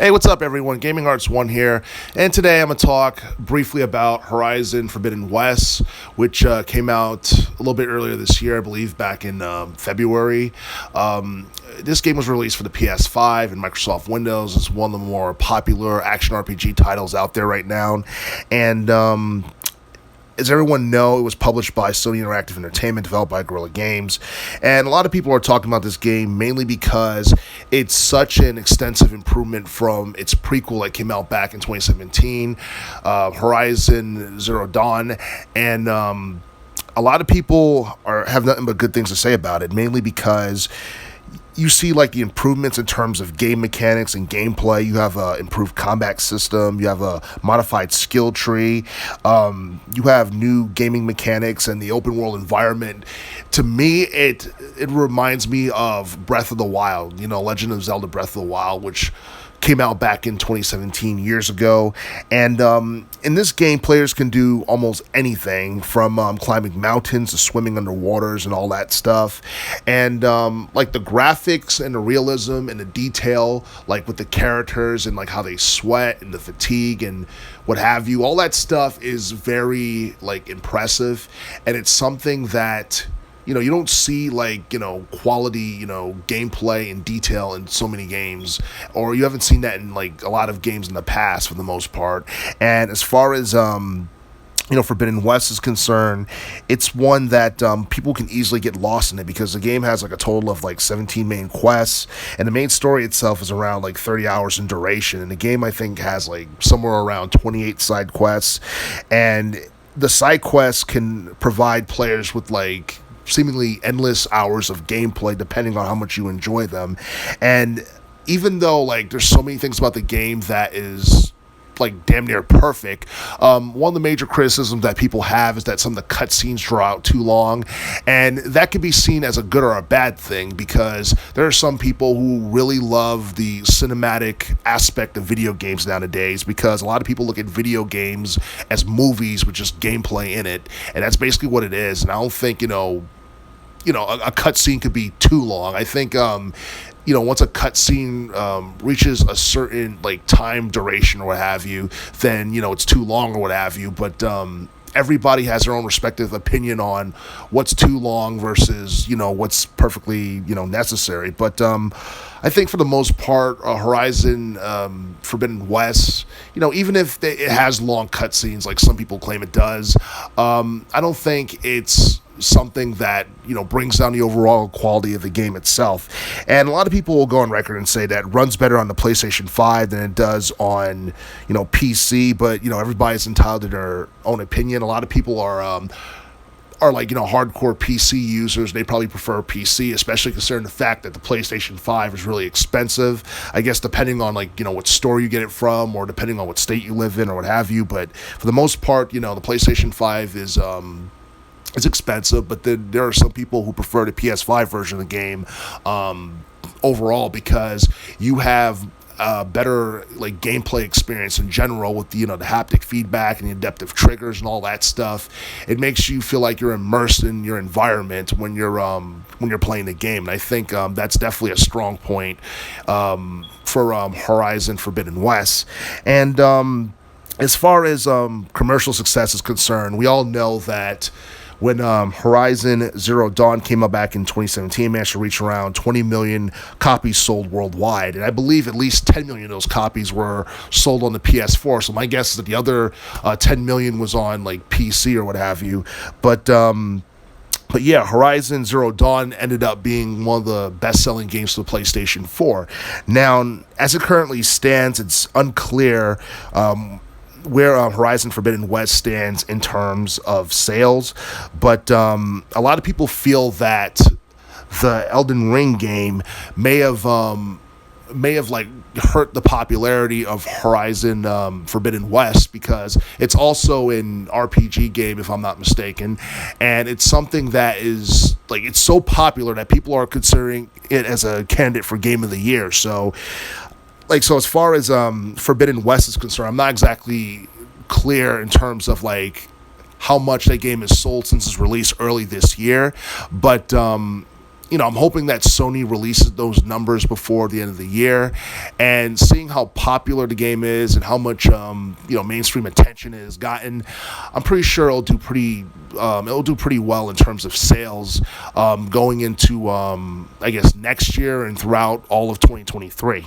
Hey, what's up, everyone? Gaming Arts 1 here, and today I'm going to talk briefly about Horizon Forbidden West, which came out a little bit earlier this year, I believe back in February. This game was released for the PS5 and Microsoft Windows. It's one of the more popular action RPG titles out there right now, and as everyone know, it was published by Sony Interactive Entertainment, developed by Guerrilla Games, and a lot of people are talking about this game mainly because it's such an extensive improvement from its prequel that came out back in 2017, Horizon Zero Dawn, and a lot of people have nothing but good things to say about it, mainly because you see like the improvements in terms of game mechanics and gameplay. You have an improved combat system. You have a modified skill tree. You have new gaming mechanics and the open world environment. To me, it reminds me of Breath of the Wild. You know, Legend of Zelda: Breath of the Wild, which came out back in 2017, years ago. And in this game, players can do almost anything from climbing mountains to swimming underwaters and all that stuff. And like the graphics and the realism and the detail, like with the characters and like how they sweat and the fatigue and what have you, all that stuff is very like impressive. And it's something that you don't see like, quality, gameplay and detail in so many games, or you haven't seen that in like a lot of games in the past for the most part. And as far as, Forbidden West is concerned, it's one that people can easily get lost in it because the game has like a total of like 17 main quests, and the main story itself is around like 30 hours in duration. And the game, I think, has like somewhere around 28 side quests, and the side quests can provide players with like seemingly endless hours of gameplay depending on how much you enjoy them. And even though like there's so many things about the game that is like damn near perfect, one of the major criticisms that people have is that some of the cutscenes draw out too long, and that can be seen as a good or a bad thing because there are some people who really love the cinematic aspect of video games nowadays, because a lot of people look at video games as movies with just gameplay in it, and that's basically what it is. And I don't think a cutscene could be too long. I think once a cutscene reaches a certain like time duration or what have you, then it's too long or what have you. But everybody has their own respective opinion on what's too long versus what's perfectly necessary. But I think for the most part, Horizon Forbidden West, even if it has long cutscenes like some people claim it does, I don't think it's something that brings down the overall quality of the game itself. And a lot of people will go on record and say that it runs better on the PlayStation 5 than it does on PC, but everybody's entitled to their own opinion. A lot of people are like hardcore PC users. They probably prefer PC, especially considering the fact that the PlayStation 5 is really expensive, I guess, depending on like what store you get it from or depending on what state you live in or what have you. But for the most part, the PlayStation 5 is it's expensive, but then there are some people who prefer the PS5 version of the game overall, because you have better like gameplay experience in general with the haptic feedback and the adaptive triggers and all that stuff. It makes you feel like you're immersed in your environment when you're playing the game, and I think that's definitely a strong point for Horizon Forbidden West. And as far as commercial success is concerned, we all know that when Horizon Zero Dawn came out back in 2017, managed to reach around 20 million copies sold worldwide. And I believe at least 10 million of those copies were sold on the PS4. So my guess is that the other 10 million was on like PC or what have you. But yeah, Horizon Zero Dawn ended up being one of the best-selling games for the PlayStation 4. Now, as it currently stands, it's unclear where Horizon Forbidden West stands in terms of sales, but a lot of people feel that the Elden Ring game may have like hurt the popularity of Horizon Forbidden West, because it's also an RPG game, if I'm not mistaken, and it's something that is like, it's so popular that people are considering it as a candidate for Game of the Year. So as far as Forbidden West is concerned, I'm not exactly clear in terms of like how much that game has sold since its release early this year, but I'm hoping that Sony releases those numbers before the end of the year, and seeing how popular the game is and how much mainstream attention it has gotten, I'm pretty sure it'll do pretty well in terms of sales going into I guess next year and throughout all of 2023.